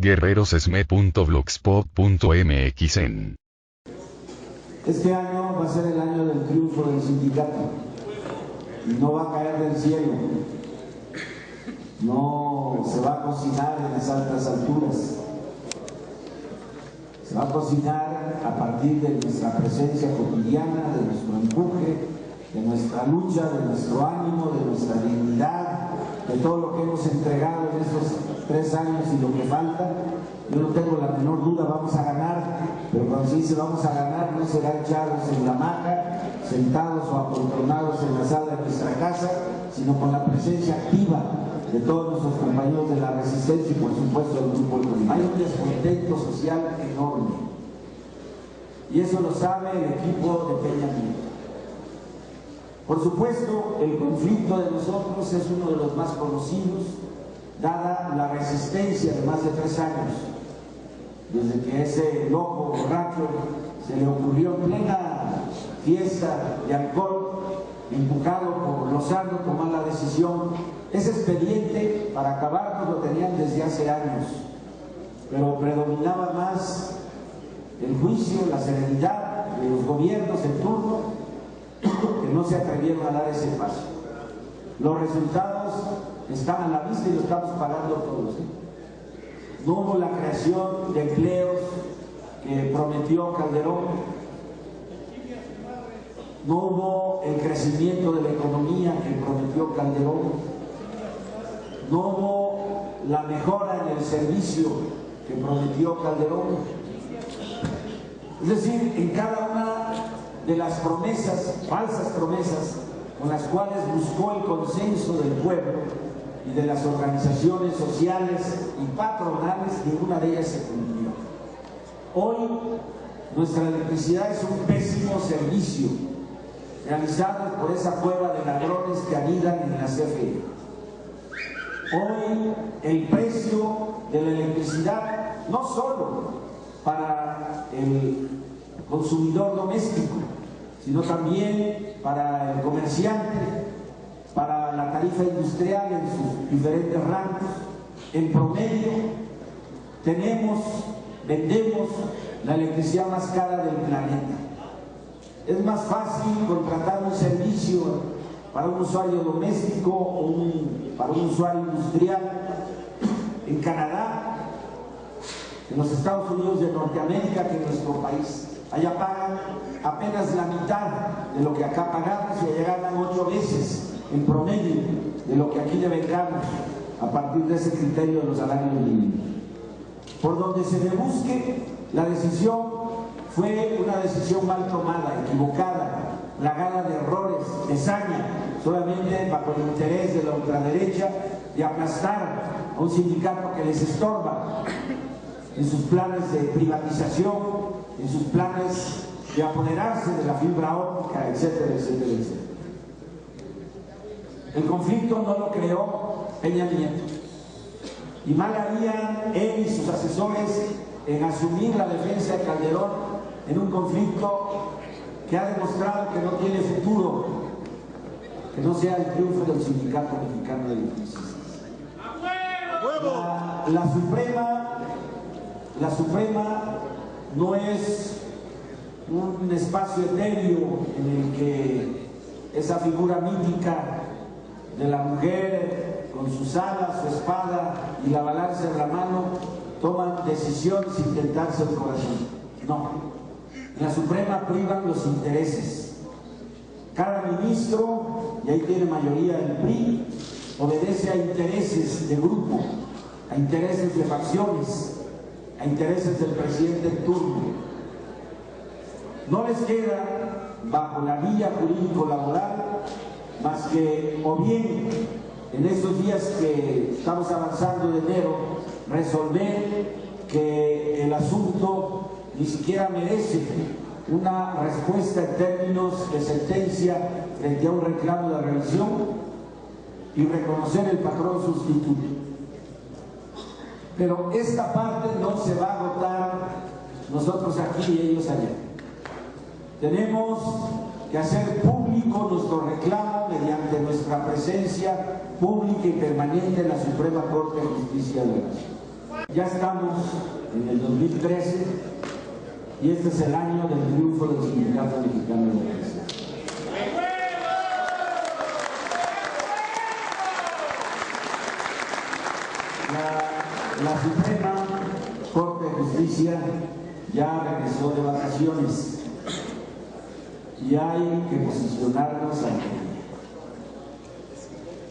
guerrerosesme.blogspot.mx. Este año va a ser el año del triunfo del sindicato y no va a caer del cielo, no se va a cocinar en las altas alturas, se va a cocinar a partir de nuestra presencia cotidiana, de nuestro empuje, de nuestra lucha, de nuestro ánimo, de nuestra dignidad, de todo lo que hemos entregado en estos 3 años y lo que falta. Yo no tengo la menor duda, vamos a ganar, pero cuando se dice vamos a ganar, no será echados en la hamaca, sentados o apoltronados en la sala de nuestra casa, sino con la presencia activa de todos nuestros compañeros de la resistencia y por supuesto del grupo del Colima. Hay un descontento social enorme y eso lo sabe el equipo de Peña Nieto. Por supuesto, el conflicto de nosotros es uno de los más conocidos, dada la resistencia de más de 3 años, desde que ese loco borracho se le ocurrió en plena fiesta de alcohol, empujado por Lozano, tomar la decisión. Ese expediente para acabarnos lo tenían desde hace años, pero predominaba más el juicio, la serenidad de los gobiernos en turno, que no se atrevieron a dar ese paso. Los resultados están a la vista y lo estamos pagando todos. No hubo la creación de empleos que prometió Calderón, no hubo el crecimiento de la economía que prometió Calderón, no hubo la mejora en el servicio que prometió Calderón. Es decir, en cada una de las promesas, falsas promesas, con las cuales buscó el consenso del pueblo y de las organizaciones sociales y patronales, ninguna de ellas se cumplió. Hoy nuestra electricidad es un pésimo servicio realizado por esa cueva de ladrones que anidan en la CFE. Hoy el precio de la electricidad, no solo para el consumidor doméstico, sino también para el comerciante, para la tarifa industrial en sus diferentes rangos. En promedio vendemos la electricidad más cara del planeta. Es más fácil contratar un servicio para un usuario doméstico o para un usuario industrial en Canadá, en los Estados Unidos de Norteamérica, que en nuestro país. Allá pagan apenas la mitad de lo que acá pagamos y allá ganan 8 veces en promedio de lo que aquí devengamos a partir de ese criterio de los salarios mínimos. Por donde se le busque, la decisión fue una decisión mal tomada, equivocada, plagada de errores, de saña, solamente bajo el interés de la ultraderecha de aplastar a un sindicato que les estorba en sus planes de privatización, en sus planes de apoderarse de la fibra óptica, etcétera, etcétera, etcétera. El conflicto no lo creó Peña Nieto, y mal harían él y sus asesores en asumir la defensa de Calderón en un conflicto que ha demostrado que no tiene futuro, que no sea el triunfo del Sindicato Mexicano de Electricistas. La Suprema no es un espacio etéreo en el que esa figura mítica de la mujer con sus alas, su espada y la balanza en la mano toman decisiones sin tentarse el corazón. No, en la Suprema privan los intereses. Cada ministro, y ahí tiene mayoría el PRI, obedece a intereses de grupo, a intereses de facciones, a intereses del presidente en turno. No les queda, bajo la vía jurídico-laboral, más que, o bien, en estos días que estamos avanzando de enero, resolver que el asunto ni siquiera merece una respuesta en términos de sentencia frente a un reclamo de revisión y reconocer el patrón sustituto. Pero esta parte no se va a agotar nosotros aquí y ellos allá. Tenemos que hacer público nuestro reclamo mediante nuestra presencia pública y permanente en la Suprema Corte de Justicia de la Nación. Ya estamos en el 2013 y este es el año del triunfo del Sindicato Mexicano de Electricidad. La Suprema Corte de Justicia ya regresó de vacaciones y hay que posicionarnos ante ella.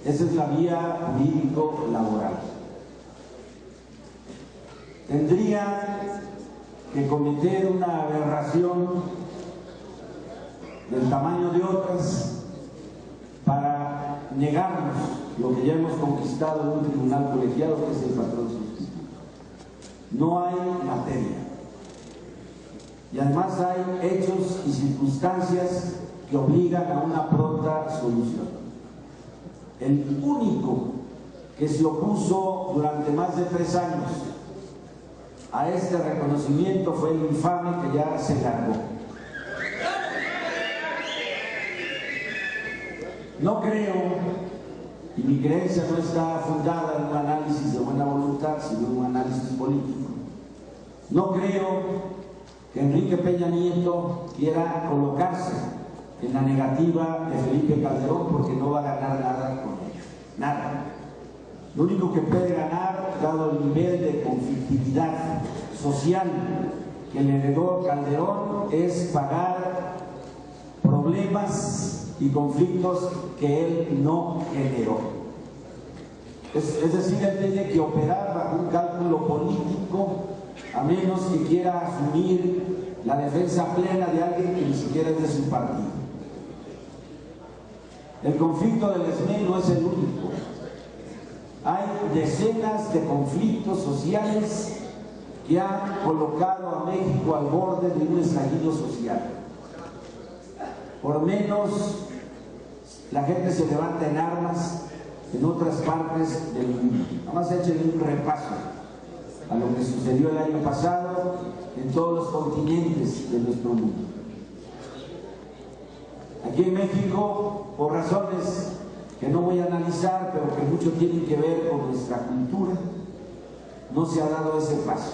Esa es la vía jurídico-laboral. Tendría que cometer una aberración del tamaño de otras para negarnos lo que ya hemos conquistado en un tribunal colegiado, que es el patrón sustituto. No hay materia. Y además hay hechos y circunstancias que obligan a una pronta solución. El único que se opuso durante más de 3 años a este reconocimiento fue el infame que ya se largó. No creo, y mi creencia no está fundada en un análisis de buena voluntad, sino en un análisis político. No creo que Enrique Peña Nieto quiera colocarse en la negativa de Felipe Calderón, porque no va a ganar nada con ello. Nada. Lo único que puede ganar, dado el nivel de conflictividad social que le heredó Calderón, es pagar problemas y conflictos que él no generó. Es decir, él tiene que operar bajo un cálculo político, a menos que quiera asumir la defensa plena de alguien que ni siquiera es de su partido. El conflicto del SME no es el único. Hay decenas de conflictos sociales que han colocado a México al borde de un estallido social. Por menos la gente se levanta en armas en otras partes del mundo. Nada más echen un repaso a lo que sucedió el año pasado en todos los continentes de nuestro mundo. Aquí en México, por razones que no voy a analizar, pero que mucho tienen que ver con nuestra cultura, no se ha dado ese paso.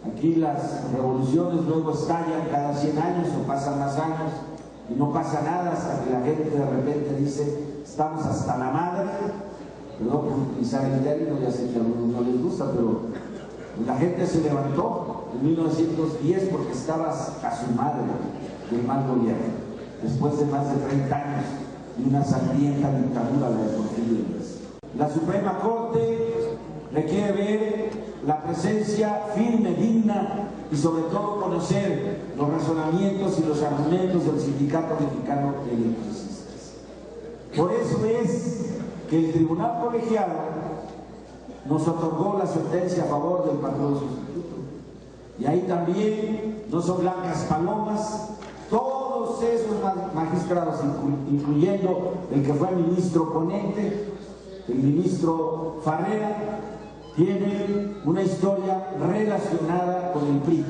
Aquí las revoluciones luego estallan cada 100 años o pasan más años y no pasa nada hasta que la gente de repente dice: estamos hasta la madre. Perdón por utilizar el término, ya sé que a algunos no les gusta, pero la gente se levantó en 1910 porque estabas a su madre del mal gobierno, después de más de 30 años y una sangrienta dictadura de Porfirio Díaz. La Suprema Corte requiere ver la presencia firme, digna y sobre todo conocer los razonamientos y los argumentos del Sindicato Mexicano de Electricistas. Por eso es que el Tribunal Colegiado nos otorgó la sentencia a favor del patrón sustituto. Y ahí también no son blancas palomas. Todos esos magistrados, incluyendo el que fue ministro ponente, el ministro Farrera, tienen una historia relacionada con el PRI.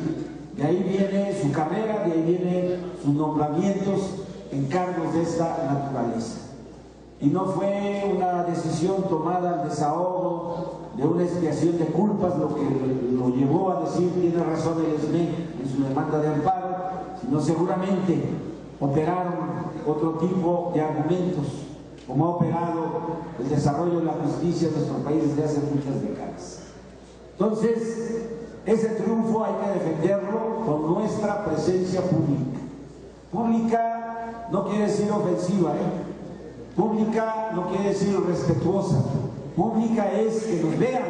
De ahí viene su carrera, de ahí vienen sus nombramientos en cargos de esta naturaleza. Y no fue una decisión tomada al desahogo de una expiación de culpas lo que lo llevó a decir tiene razón el SME en su demanda de amparo, sino seguramente operaron otro tipo de argumentos, como ha operado el desarrollo de la justicia en nuestro país desde hace muchas décadas. Entonces, ese triunfo hay que defenderlo con nuestra presencia pública. Pública no quiere decir ofensiva, Pública no quiere decir respetuosa. Pública es que nos vean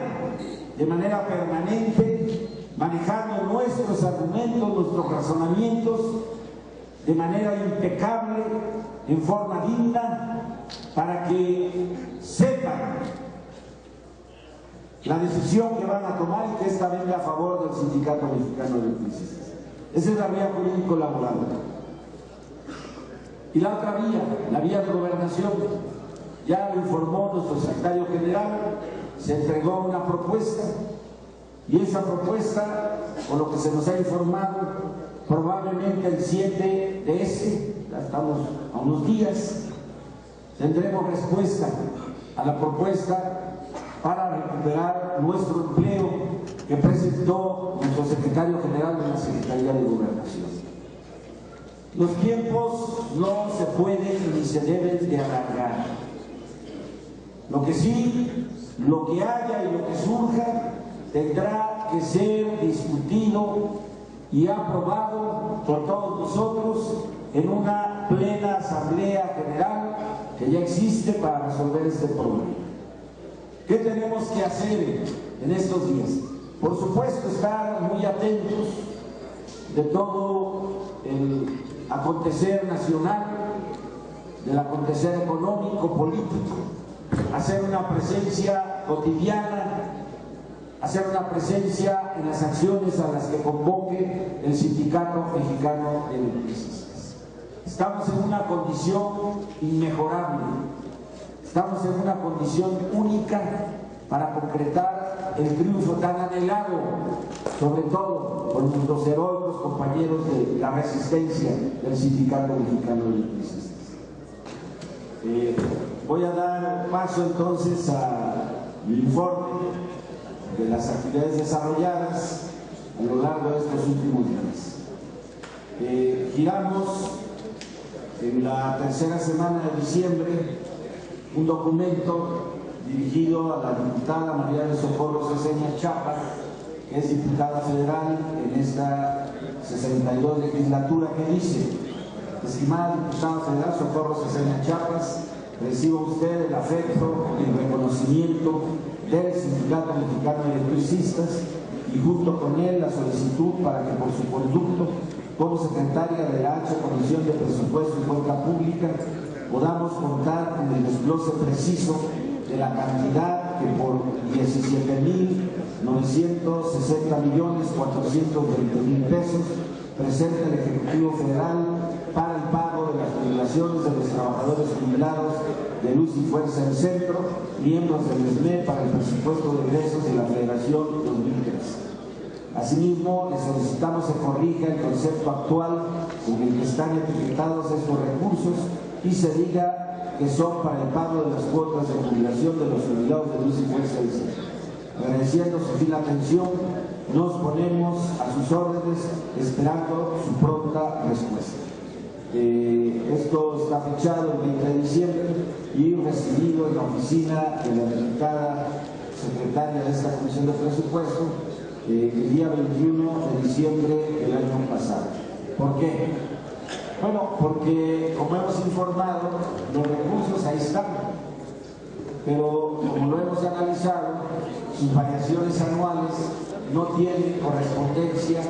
de manera permanente, manejando nuestros argumentos, nuestros razonamientos, de manera impecable, en forma digna, para que sepan la decisión que van a tomar y que esta venga a favor del Sindicato Mexicano de Electricistas. Esa es la vía jurídico-laboral. Y la otra vía, la vía de gobernación, ya lo informó nuestro secretario general, se entregó una propuesta y esa propuesta, por lo que se nos ha informado, probablemente el 7 de ya estamos a unos días, tendremos respuesta a la propuesta para recuperar nuestro empleo que presentó nuestro secretario general de la Secretaría de Gobernación. Los tiempos no se pueden ni se deben de alargar. Lo que sí, lo que haya y lo que surja tendrá que ser discutido y aprobado por todos nosotros en una plena asamblea general que ya existe para resolver este problema. ¿Qué tenemos que hacer en estos días? Por supuesto, estar muy atentos de todo el acontecer nacional, del acontecer económico, político, hacer una presencia cotidiana, hacer una presencia en las acciones a las que convoque el Sindicato Mexicano de Electricistas. Estamos en una condición inmejorable, estamos en una condición única para concretar el triunfo tan anhelado, sobre todo por nuestros heroicos compañeros de la resistencia del Sindicato Mexicano de Electricistas. Voy a dar paso entonces al informe de las actividades desarrolladas a lo largo de estos últimos días. Giramos en la tercera semana de diciembre un documento dirigido a la diputada María del Socorro Ceseña Chapa, que es diputada federal en esta 62 legislatura, que dice: estimada diputada federal Socorro Ceseña Chapas, reciba usted el afecto y el reconocimiento del Sindicato Mexicano de Electricistas y junto con él la solicitud para que por su conducto como secretaria de la H Comisión de Presupuesto y Cuenta Pública podamos contar con el desglose preciso de la cantidad que por 17.960.420.000 pesos presenta el Ejecutivo Federal para el pago de las jubilaciones de los trabajadores jubilados de Luz y Fuerza del Centro, miembros del SME, para el presupuesto de egresos de la Federación 2013. Asimismo, le solicitamos se corrija el concepto actual con el que están etiquetados estos recursos y se diga que son para el pago de las cuotas de jubilación de los jubilados de Luz y Fuerza del Centro. Agradeciendo su fina atención, nos ponemos a sus órdenes esperando su pronta respuesta. Esto está fechado el 20 de diciembre y recibido en la oficina de la diputada secretaria de esta Comisión de Presupuesto el día 21 de diciembre del año pasado. ¿Por qué? Bueno, porque como hemos informado, los recursos ahí están, pero como lo hemos analizado, sus variaciones anuales no tienen correspondencia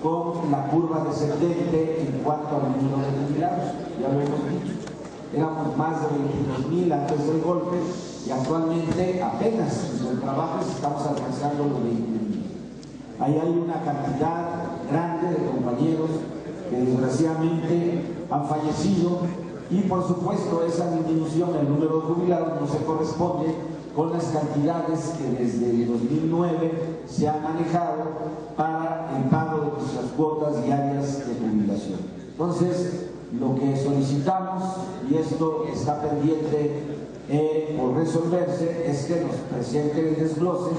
con la curva descendente en cuanto al número de jubilados. Ya lo hemos dicho, éramos más de 22.000 antes del golpe y actualmente apenas en el trabajo estamos alcanzando los 21.000. Ahí hay una cantidad grande de compañeros que desgraciadamente han fallecido y por supuesto esa disminución del número de jubilados no se corresponde con las cantidades que desde el 2009 se han manejado para el pago de nuestras cuotas diarias de jubilación. Entonces, lo que solicitamos, y esto está pendiente por resolverse, es que nos presenten el desglose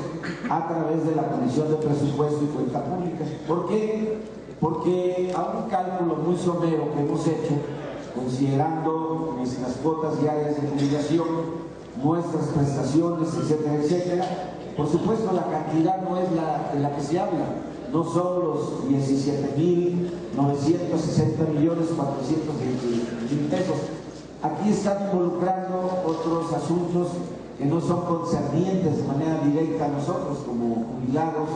a través de la Comisión de Presupuesto y Cuenta Pública. ¿Por qué? Porque a un cálculo muy somero que hemos hecho, considerando nuestras cuotas diarias de jubilación, nuestras prestaciones, etcétera, etcétera, por supuesto la cantidad no es de la que se habla, no son los 17.960.420.000 pesos. Aquí están involucrando otros asuntos que no son concernientes de manera directa a nosotros como jubilados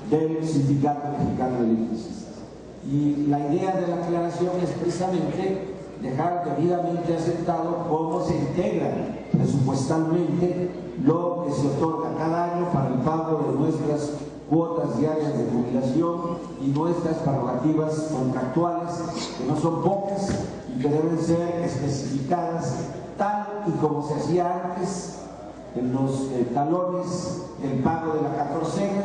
del Sindicato Mexicano de Electricistas. Y la idea de la aclaración es precisamente dejar debidamente asentado cómo se integra presupuestalmente lo que se otorga cada año para el pago de nuestras cuotas diarias de jubilación y nuestras prerrogativas contractuales, que no son pocas y que deben ser especificadas tal y como se hacía antes en los talones del pago de la 14ª.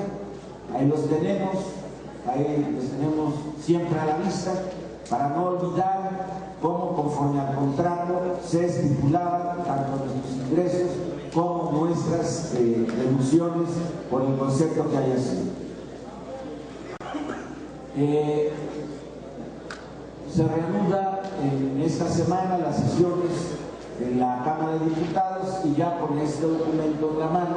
Ahí los tenemos siempre a la vista, para no olvidar cómo conforme al contrato se estipulaban tanto nuestros ingresos como nuestras deducciones por el concepto que haya sido. Se reanuda en esta semana las sesiones en la Cámara de Diputados y ya con este documento en la mano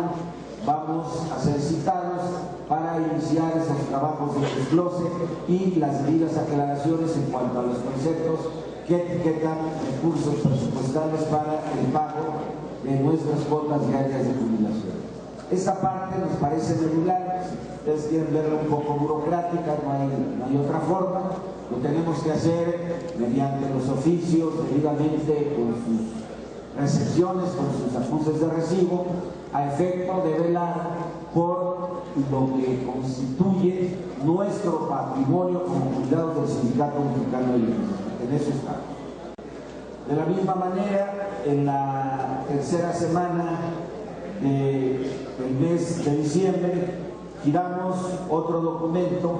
vamos a ser citados para iniciar esos trabajos de desglose y las debidas aclaraciones en cuanto a los conceptos que etiquetan recursos presupuestales para el pago de nuestras cuotas diarias de jubilación. Esta parte nos parece medular, si ustedes quieren verla un poco burocrática, no hay otra forma, lo tenemos que hacer mediante los oficios, debidamente con sus recepciones, con sus acuses de recibo, a efecto de velar por lo que constituye nuestro patrimonio como jubilados del Sindicato Mexicano de Bienestar. En eso estamos. De la misma manera, en la tercera semana del mes de diciembre, giramos otro documento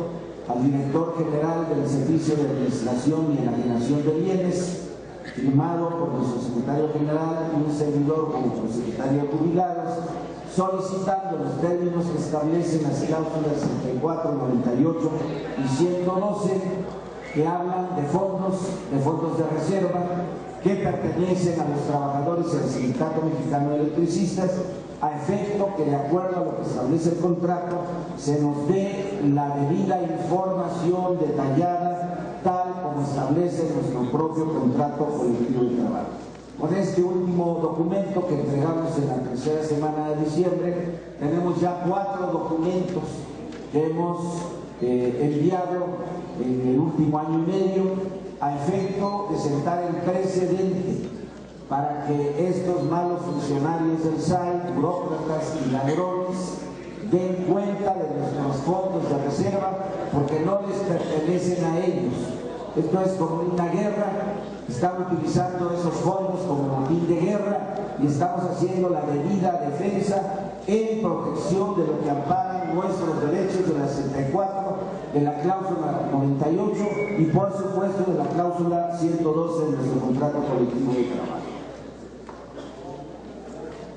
al director general del Servicio de Administración y Enajenación de Bienes, firmado por nuestro secretario general y un servidor como secretario de jubilados, solicitando los términos que establecen las cláusulas 64, 98 y 112, que hablan de fondos de reserva que pertenecen a los trabajadores y al Sindicato Mexicano de Electricistas, a efecto que, de acuerdo a lo que establece el contrato, se nos dé la debida información detallada tal como establece nuestro propio contrato colectivo de trabajo. Con este último documento que entregamos en la tercera semana de diciembre, tenemos ya 4 documentos que hemos enviado en el último año y medio a efecto de sentar el precedente para que estos malos funcionarios del SAI, burócratas y ladrones, den cuenta de nuestros fondos de reserva, porque no les pertenecen a ellos. Esto es como una guerra, están utilizando esos fondos como botín de guerra y estamos haciendo la debida defensa en protección de lo que amparan nuestros derechos de la 64, de la cláusula 98 y por supuesto de la cláusula 112 de nuestro contrato colectivo de trabajo.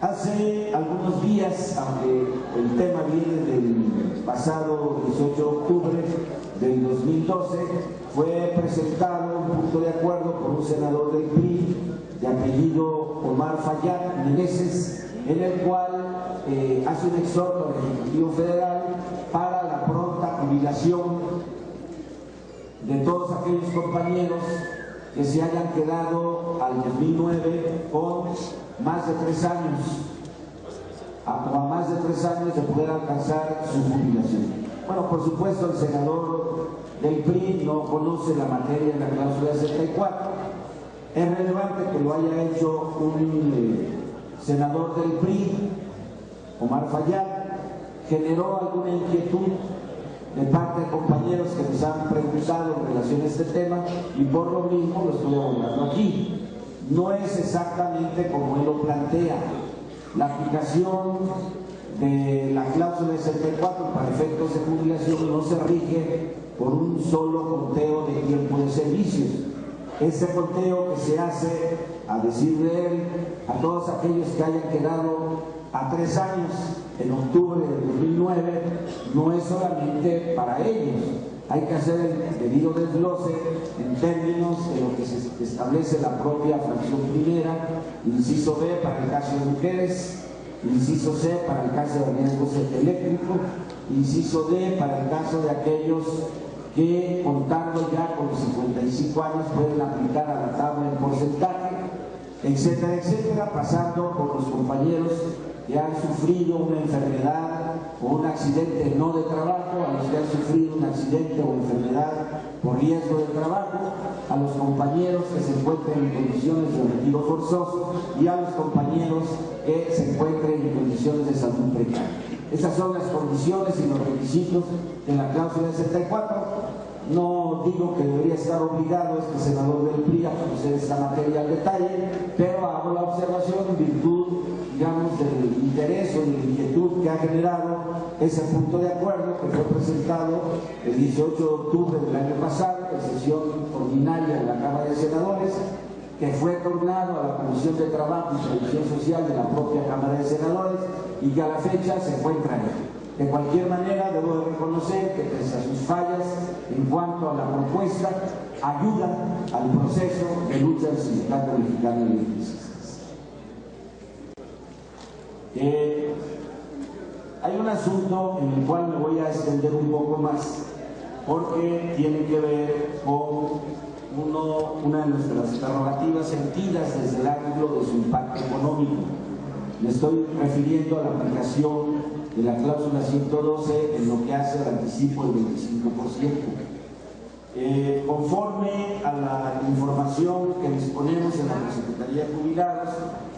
Hace algunos días, aunque el tema viene del pasado 18 de octubre del 2012, fue presentado un punto de acuerdo por un senador del PRI de apellido Omar Fayad Meneses, en el cual hace un exhorto al Ejecutivo Federal para la pronta jubilación de todos aquellos compañeros que se hayan quedado al 2009 con más de 3 años, o a más de 3 años de poder alcanzar su jubilación. Bueno, por supuesto, el senador del PRI no conoce la materia de la cláusula 64. Es relevante que lo haya hecho un senador del PRI, Omar Fayad. Generó alguna inquietud de parte de compañeros que nos han preguntado en relación a este tema y por lo mismo lo estoy abordando aquí. No es exactamente como él lo plantea. La aplicación de la cláusula 64 para efectos de jubilación no se rige por un solo conteo de tiempo de servicios. Ese conteo que se hace, a decir de él, a todos aquellos que hayan quedado a 3 años en octubre del 2009, no es solamente para ellos. Hay que hacer el debido desglose en términos de lo que se establece la propia fracción primera, inciso B para el caso de mujeres, inciso C para el caso de riesgos eléctricos, inciso D para el caso de aquellos que, contando ya con los 55 años, pueden aplicar a la tabla en porcentaje, etcétera, etcétera, pasando por los compañeros que han sufrido una enfermedad o un accidente no de trabajo, a los que han sufrido un accidente o enfermedad por riesgo de trabajo, a los compañeros que se encuentren en condiciones de retiro forzoso y a los compañeros que se encuentren en condiciones de salud precaria. Esas son las condiciones y los requisitos de la cláusula 64. No digo que debería estar obligado este senador del PRI a conocer esta materia al detalle, pero hago la observación en virtud, digamos, del interés o de la inquietud que ha generado ese punto de acuerdo que fue presentado el 18 de octubre del año pasado en sesión ordinaria de la Cámara de Senadores, que fue tornado a la Comisión de Trabajo y Previsión Social de la propia Cámara de Senadores y que a la fecha se encuentra ahí. De cualquier manera, debo de reconocer que pese a sus fallas en cuanto a la propuesta, ayuda al proceso de lucha del Sindicato Mexicano de Electricistas. Hay un asunto en el cual me voy a extender un poco más, porque tiene que ver con una de nuestras prerrogativas sentidas desde el ángulo de su impacto económico. Me estoy refiriendo a la aplicación de la cláusula 112 en lo que hace al anticipo del 25%. Conforme a la información que disponemos en la Secretaría de Jubilados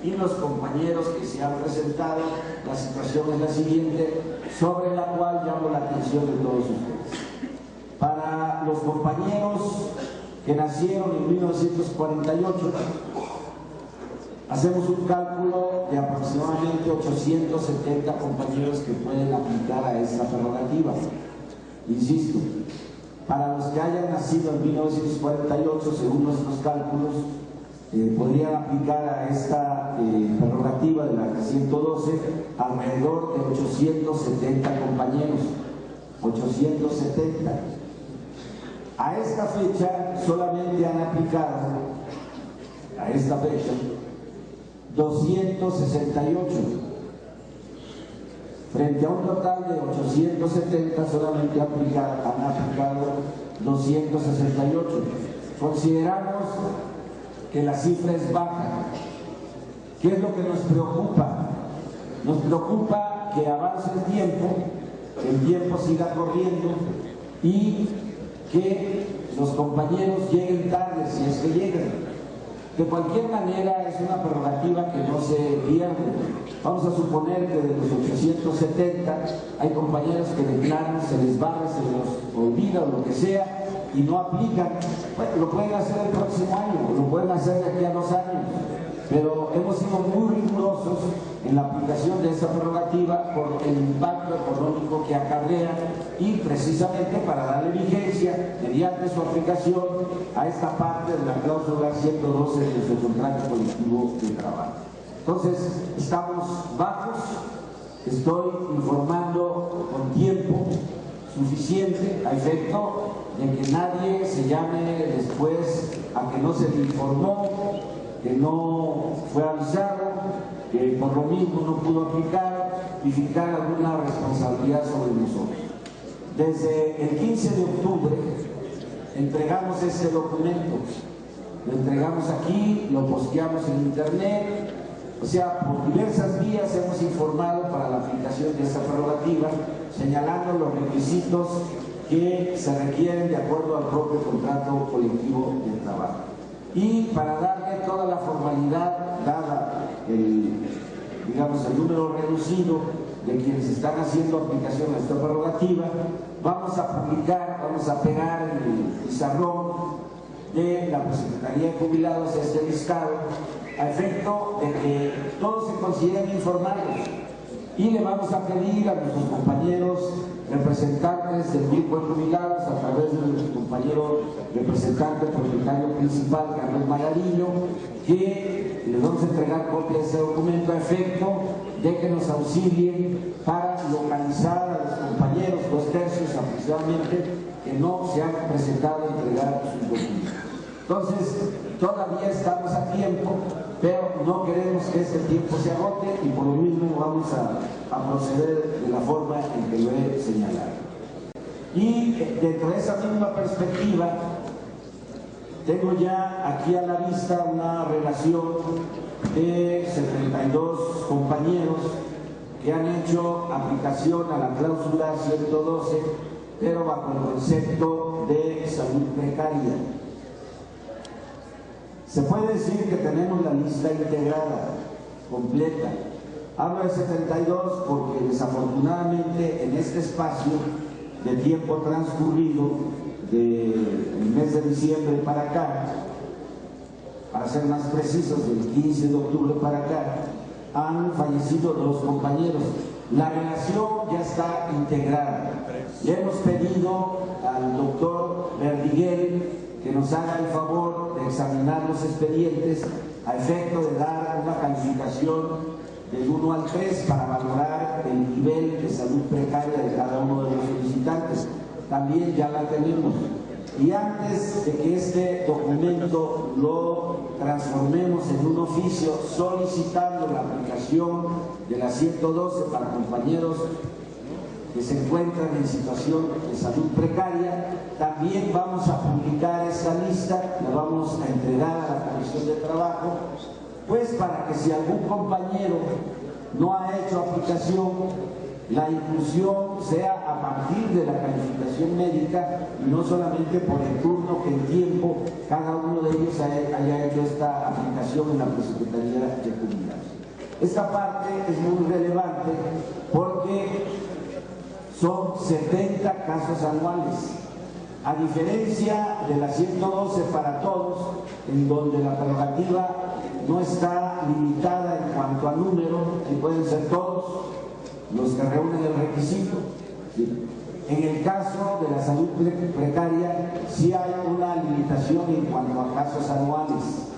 y los compañeros que se han presentado, la situación es la siguiente, sobre la cual llamo la atención de todos ustedes. Para los compañeros que nacieron en 1948, hacemos un cálculo de aproximadamente 870 compañeros que pueden aplicar a esta prerrogativa. Insisto, para los que hayan nacido en 1948, según nuestros cálculos, podrían aplicar a esta prerrogativa de la 112 alrededor de 870 compañeros. 870. A esta fecha solamente han aplicado, a esta fecha, 268. Frente a un total de 870, solamente han aplicado 268. Consideramos que la cifra es baja. ¿Qué es lo que nos preocupa? Nos preocupa que avance el tiempo siga corriendo y que los compañeros lleguen tarde, si es que llegan. De cualquier manera es una prerrogativa que no se pierde. Vamos a suponer que de los 870 hay compañeros que declaran, se les barre, se les olvida o lo que sea y no aplican. Bueno, lo pueden hacer el próximo año, lo pueden hacer de aquí a 2 años, pero hemos sido muy rigurosos en la aplicación de esa prerrogativa por el impacto económico que acarrea y precisamente para darle vigencia mediante su aplicación a esta parte de la cláusula 112 de su contrato colectivo de trabajo. Entonces, estamos bajos, estoy informando con tiempo suficiente a efecto de que nadie se llame después a que no se le informó, que no fue avisado, que por lo mismo no pudo aplicar y fijar alguna responsabilidad sobre nosotros. Desde el 15 de octubre entregamos este documento, lo entregamos aquí, lo posteamos en internet, o sea, por diversas vías hemos informado para la aplicación de esta prerrogativa, señalando los requisitos que se requieren de acuerdo al propio contrato colectivo de trabajo. Y para darle toda la formalidad, dada el número reducido de quienes están haciendo aplicación a esta prerrogativa, vamos a publicar, vamos a pegar en el pizarrón de la Secretaría de Jubilados este listado, a efecto de que todos se consideren informados, y le vamos a pedir a nuestros compañeros representantes del grupo de jubilados a través de nuestro compañero representante propietario principal, Carlos Magarillo, que les vamos a entregar copia de ese documento a efecto de que nos auxilien para localizar a los compañeros, 2/3 aproximadamente, que no se han presentado a entregar sus documentos. Entonces, todavía estamos a tiempo, pero no queremos que este tiempo se agote y por lo mismo vamos a proceder de la forma en que lo he señalado. Y dentro de esa misma perspectiva, tengo ya aquí a la vista una relación de 72 compañeros que han hecho aplicación a la cláusula 112, pero bajo el concepto de salud precaria. Se puede decir que tenemos la lista integrada, completa. Hablo de 72 porque desafortunadamente en este espacio de tiempo transcurrido del mes de diciembre para acá, para ser más precisos, del 15 de octubre para acá, han fallecido 2 compañeros. La relación ya está integrada. Le hemos pedido al doctor Verdiguel que nos haga el favor de examinar los expedientes a efecto de dar una calificación del 1 al 3 para valorar el nivel de salud precaria de cada uno de los solicitantes. También ya la tenemos. Y antes de que este documento lo transformemos en un oficio solicitando la aplicación de la 112 para compañeros que se encuentran en situación de salud precaria, también vamos a publicar esta lista, la vamos a entregar a la Comisión de Trabajo, pues para que si algún compañero no ha hecho aplicación, la inclusión sea a partir de la calificación médica y no solamente por el turno que en tiempo cada uno de ellos haya hecho esta aplicación en la Prosecretaría de Jubilados. Esta parte es muy relevante porque son 70 casos anuales, a diferencia de la 112 para todos, en donde la prerrogativa no está limitada en cuanto a número, que pueden ser todos los que reúnen el requisito. ¿Sí? En el caso de la salud precaria sí hay una limitación en cuanto a casos anuales.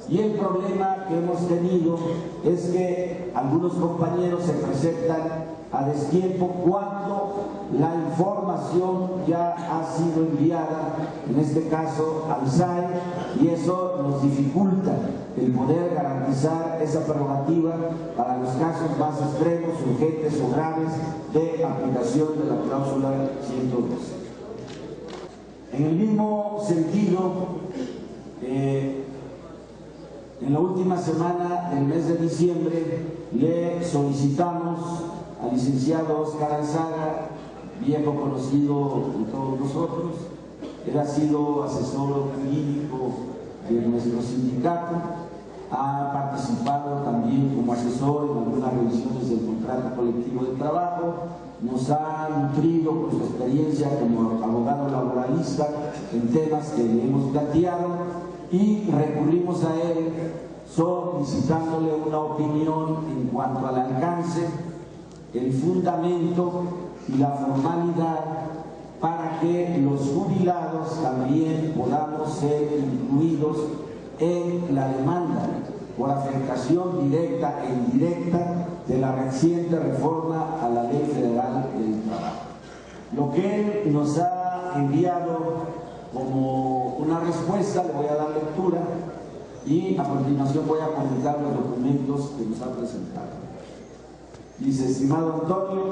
Y el problema que hemos tenido es que algunos compañeros se presentan a destiempo cuando la información ya ha sido enviada, en este caso al SAE, y eso nos dificulta el poder garantizar esa prerrogativa para los casos más extremos, urgentes o graves de aplicación de la cláusula 112. En el mismo sentido, en la última semana del mes de diciembre le solicitamos al licenciado Óscar Alzaga, viejo conocido de todos nosotros. Él ha sido asesor jurídico de nuestro sindicato, ha participado también como asesor en algunas revisiones del contrato colectivo de trabajo, nos ha nutrido con su experiencia como abogado laboralista en temas que le hemos planteado y recurrimos a él solicitándole una opinión en cuanto al alcance, el fundamento y la formalidad para que los jubilados también podamos ser incluidos en la demanda por afectación directa e indirecta de la reciente reforma a la Ley Federal del Trabajo. Lo que él nos ha enviado como una respuesta, le voy a dar lectura y a continuación voy a comentar los documentos que nos ha presentado. Dice: estimado Antonio,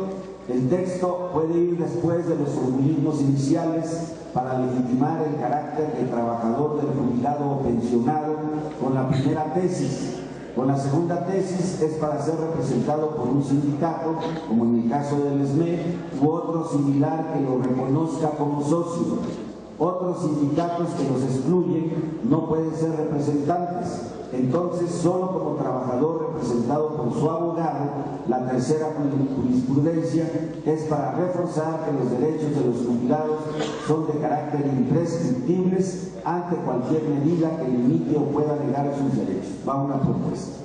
el texto puede ir después de los formulismos iniciales para legitimar el carácter de trabajador del jubilado o pensionado con la primera tesis. Con la segunda tesis es para ser representado por un sindicato, como en el caso del SME, u otro similar que lo reconozca como socio. Otros sindicatos que los excluyen no pueden ser representantes. Entonces, solo como trabajador representado por su abogado, la tercera jurisprudencia es para reforzar que los derechos de los jubilados son de carácter imprescriptibles ante cualquier medida que limite o pueda negar sus derechos. Va una propuesta.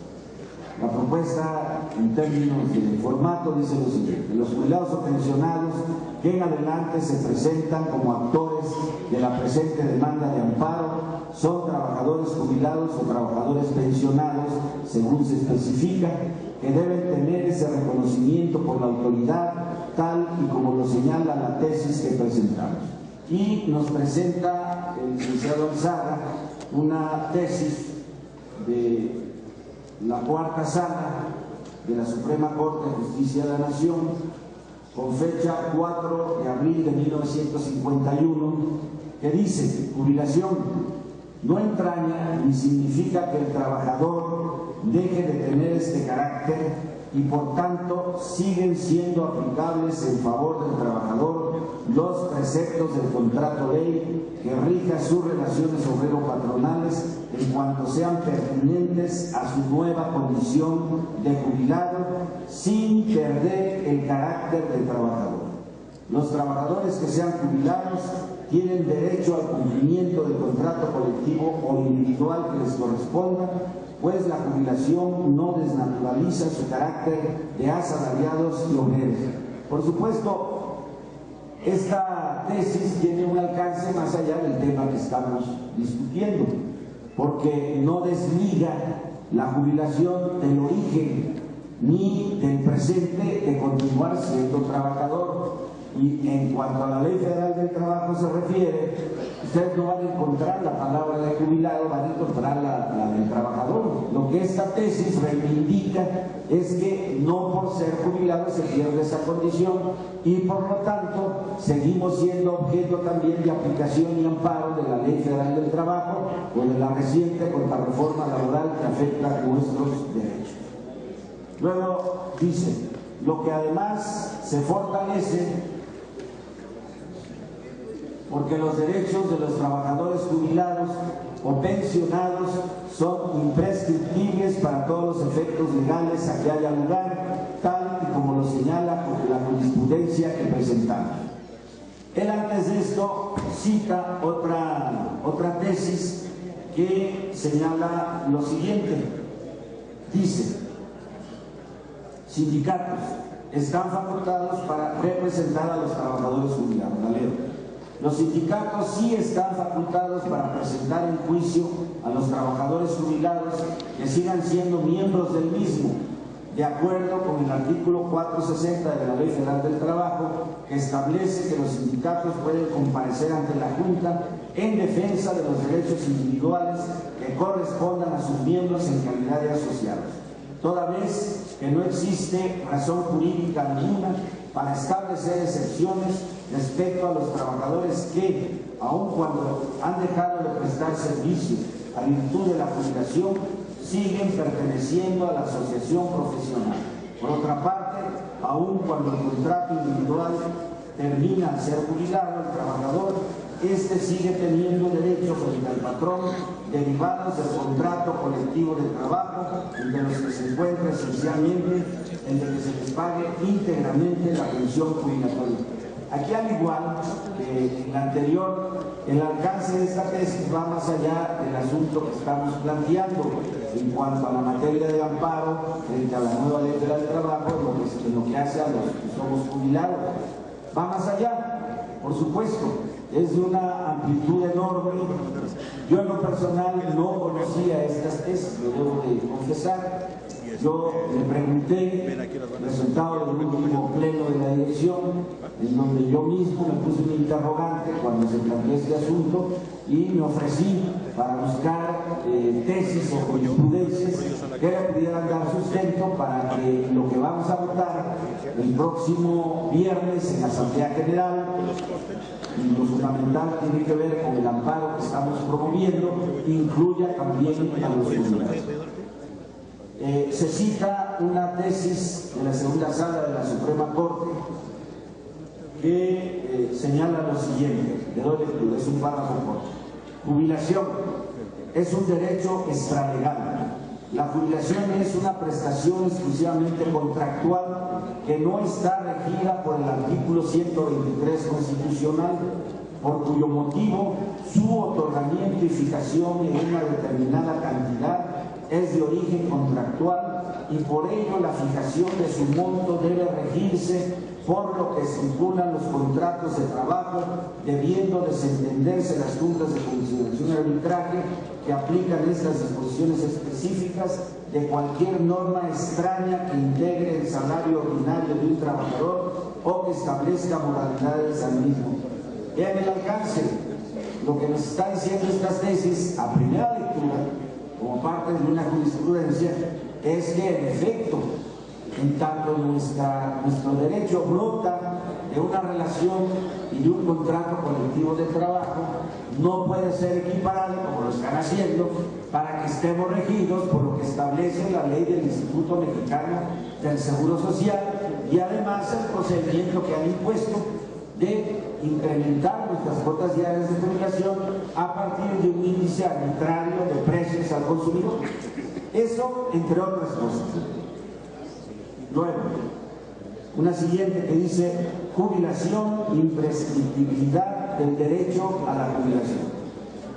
La propuesta, en términos de formato, dice lo siguiente: los jubilados o pensionados que en adelante se presentan como actores de la presente demanda de amparo son trabajadores jubilados o trabajadores pensionados, según se especifica, que deben tener ese reconocimiento por la autoridad, tal y como lo señala la tesis que presentamos. Y nos presenta el licenciado Alzaga una tesis de la cuarta sala de la Suprema Corte de Justicia de la Nación, con fecha 4 de abril de 1951, que dice: jubilación no entraña ni significa que el trabajador deje de tener este carácter y por tanto siguen siendo aplicables en favor del trabajador los preceptos del contrato ley que rija sus relaciones obrero-patronales en cuanto sean pertinentes a su nueva condición de jubilado, sin perder el carácter del trabajador. Los trabajadores que sean jubilados tienen derecho al cumplimiento del contrato colectivo o individual que les corresponda, pues la jubilación no desnaturaliza su carácter de asalariados y obreros. Por supuesto, Esta tesis tiene un alcance más allá del tema que estamos discutiendo, porque no desliga la jubilación del origen ni del presente de continuar siendo trabajador. Y en cuanto a la Ley Federal del Trabajo se refiere, ustedes no van a encontrar la palabra de jubilado, van a encontrar la del trabajador. Lo que esta tesis reivindica es que no por ser jubilado se pierde esa condición y por lo tanto seguimos siendo objeto también de aplicación y amparo de la Ley Federal del Trabajo o de la reciente contrarreforma laboral que afecta nuestros derechos. Luego dice, lo que además se fortalece porque los derechos de los trabajadores jubilados o pensionados son imprescriptibles para todos los efectos legales a que haya lugar, tal y como lo señala la jurisprudencia que presentamos. Él antes de esto cita otra tesis que señala lo siguiente. Dice, sindicatos están facultados para representar a los trabajadores jubilados. La leo. Los sindicatos sí están facultados para presentar en juicio a los trabajadores jubilados que sigan siendo miembros del mismo, de acuerdo con el artículo 460 de la Ley Federal del Trabajo, que establece que los sindicatos pueden comparecer ante la Junta en defensa de los derechos individuales que correspondan a sus miembros en calidad de asociados, toda vez que no existe razón jurídica ninguna para establecer excepciones respecto a los trabajadores que, aun cuando han dejado de prestar servicio a virtud de la jubilación, siguen perteneciendo a la asociación profesional. Por otra parte, aun cuando el contrato individual termina al ser jubilado, el trabajador, este sigue teniendo derechos frente al patrón derivados del contrato colectivo de trabajo, entre los que se encuentra esencialmente el de que se les pague íntegramente la pensión jubilatoria. Aquí, al igual que en la anterior, el alcance de esta tesis va más allá del asunto que estamos planteando en cuanto a la materia de amparo frente a la nueva Ley Federal del Trabajo, en lo que hace a los que somos jubilados. Va más allá, por supuesto, es de una amplitud enorme. Yo en lo personal no conocía estas tesis, lo debo de confesar. Yo le pregunté, resultado del último pleno de la dirección, en donde yo mismo me puse un interrogante cuando se planteó este asunto y me ofrecí para buscar tesis o jurisprudencias que le pudieran dar sustento para que lo que vamos a votar el próximo viernes en la Asamblea General, y lo fundamental tiene que ver con el amparo que estamos promoviendo, incluya también a los jubilados. Se cita una tesis de la segunda sala de la Suprema Corte que señala lo siguiente, le doy lectura, es un párrafo corto. Jubilación es un derecho extralegal. La jubilación es una prestación exclusivamente contractual que no está regida por el artículo 123 constitucional, por cuyo motivo su otorgamiento y fijación en una determinada cantidad es de origen contractual y por ello la fijación de su monto debe regirse por lo que estipulan los contratos de trabajo, debiendo desentenderse las juntas de conciliación y arbitraje que aplican estas disposiciones específicas de cualquier norma extraña que integre el salario ordinario de un trabajador o que establezca modalidades al mismo. Vean el alcance. Lo que nos está diciendo estas tesis a primera lectura, como parte de una jurisprudencia, es que en efecto, en tanto nuestro derecho brota de una relación y de un contrato colectivo de trabajo, no puede ser equiparado, como lo están haciendo, para que estemos regidos por lo que establece la ley del Instituto Mexicano del Seguro Social y además el procedimiento que han impuesto de incrementar nuestras cuotas diarias de jubilación a partir de un índice arbitrario de precios al consumidor. Eso, entre otras cosas. Luego, una siguiente que dice jubilación, imprescriptibilidad del derecho a la jubilación.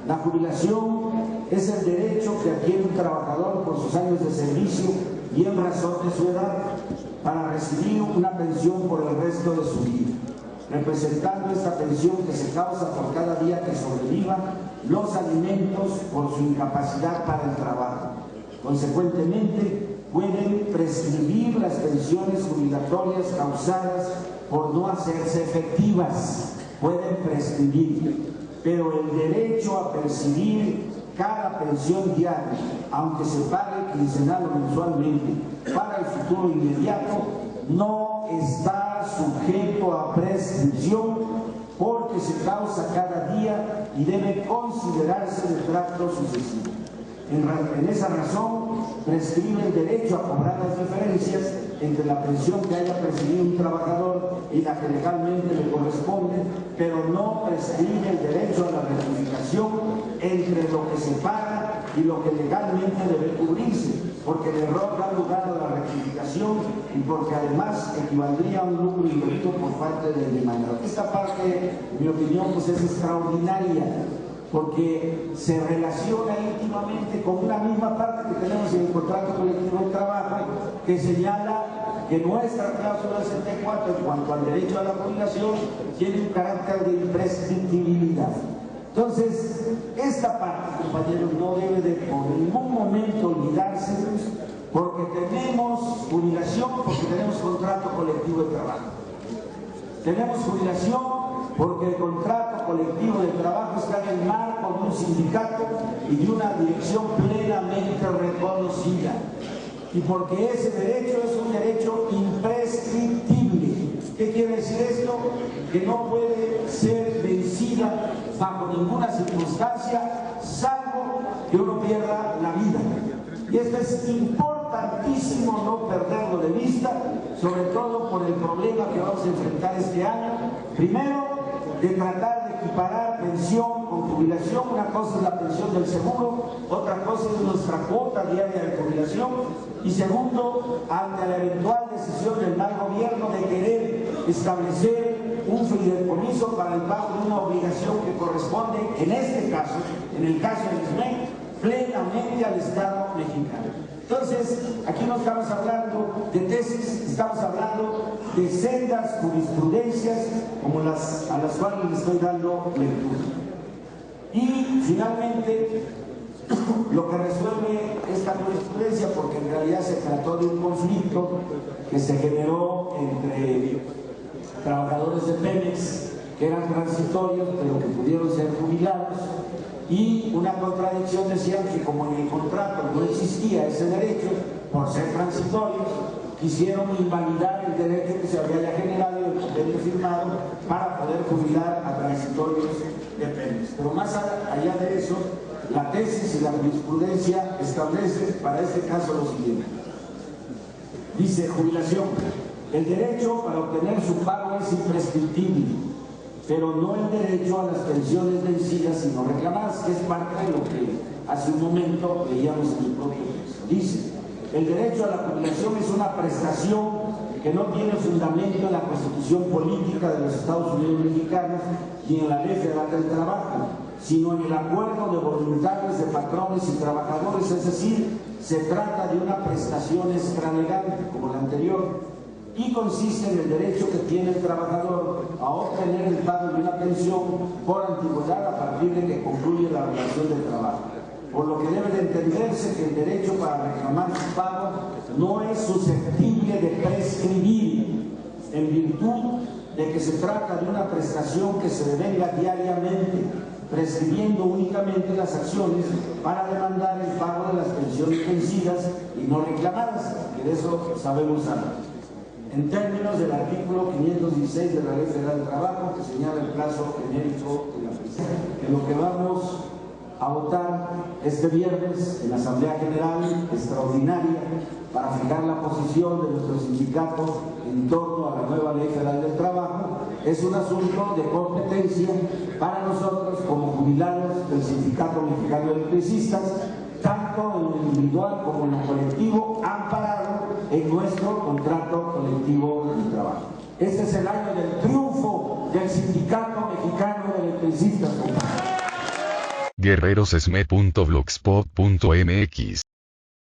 La jubilación es el derecho que adquiere un trabajador por sus años de servicio y en razón de su edad para recibir una pensión por el resto de su vida. representando esta pensión que se causa por cada día que sobreviva, los alimentos por su incapacidad para el trabajo. Consecuentemente, pueden prescribir las pensiones jubilatorias causadas por no hacerse efectivas, pueden prescribir, pero el derecho a percibir cada pensión diaria, aunque se pague quincenal o mensualmente, para el futuro inmediato, no está sujeto a prescripción porque se causa cada día y debe considerarse de tracto sucesivo. En esa razón, prescribe el derecho a cobrar las diferencias entre la pensión que haya percibido un trabajador y la que legalmente le corresponde, pero no prescribe el derecho a la rectificación entre lo que se paga y lo que legalmente debe cubrirse, porque el error da lugar a la rectificación y porque además equivaldría a un lucro indebido por parte del demandado. Esta parte, en mi opinión, pues es extraordinaria, porque se relaciona íntimamente con una misma parte que tenemos en el contrato colectivo de trabajo, que señala que nuestra cláusula 64 en cuanto al derecho a la jubilación tiene un carácter de imprescriptibilidad. Entonces, esta parte, compañeros, no debe de por ningún momento olvidarse, porque tenemos jubilación, porque tenemos contrato colectivo de trabajo. Tenemos jubilación porque el contrato colectivo de trabajo está en el marco de un sindicato y de una dirección plenamente reconocida. Y porque ese derecho es un derecho imprescriptible. ¿Qué quiere decir esto? Que no puede ser vencida bajo ninguna circunstancia, salvo que uno pierda la vida. Y esto es importantísimo no perderlo de vista, sobre todo por el problema que vamos a enfrentar este año. Primero, de tratar de equiparar pensión con jubilación. Una cosa es la pensión del seguro, otra cosa es nuestra cuota diaria de jubilación, y segundo, ante la eventual decisión del mal gobierno de querer establecer un fideicomiso para el pago de una obligación que corresponde, en este caso, en el caso del SMEC, plenamente al Estado mexicano. Entonces, aquí no estamos hablando de tesis, estamos hablando de sendas jurisprudencias como a las cuales les estoy dando lectura. Y finalmente, lo que resuelve esta jurisprudencia, porque en realidad se trató de un conflicto que se generó entre trabajadores de Pemex que eran transitorios pero que pudieron ser jubilados, y una contradicción decían que como en el contrato no existía ese derecho por ser transitorios, quisieron invalidar el derecho que se había ya generado y el convenio firmado para poder jubilar a transitorios de Pemex. Pero más allá de eso, la tesis y la jurisprudencia establece para este caso lo siguiente. Dice: jubilación. El derecho para obtener su pago es imprescriptible, pero no el derecho a las pensiones vencidas sino reclamadas, que es parte de lo que hace un momento leíamos en el propio texto. Dice: el derecho a la jubilación es una prestación que no tiene fundamento en la Constitución Política de los Estados Unidos Mexicanos ni en la Ley Federal del Trabajo, sino en el acuerdo de voluntarios de patrones y trabajadores, es decir, se trata de una prestación extralegal como la anterior, y consiste en el derecho que tiene el trabajador a obtener el pago de una pensión por antigüedad a partir de que concluye la relación de trabajo. Por lo que debe de entenderse que el derecho para reclamar su pago no es susceptible de prescribir, en virtud de que se trata de una prestación que se devenga diariamente, prescribiendo únicamente las acciones para demandar el pago de las pensiones vencidas y no reclamadas, que de eso sabemos algo. En términos del artículo 516 de la Ley Federal del Trabajo, que señala el plazo genérico de la pensión, en lo que vamos a votar este viernes en la Asamblea General Extraordinaria para fijar la posición de nuestro sindicato en torno a la nueva Ley Federal del Trabajo, es un asunto de competencia para nosotros como jubilados del Sindicato Mexicano de Electricistas, tanto en lo individual como en lo colectivo, amparado en nuestro contrato colectivo de trabajo. Este es el año del triunfo del Sindicato Mexicano de Electricistas. guerrerosesme.blogspot.mx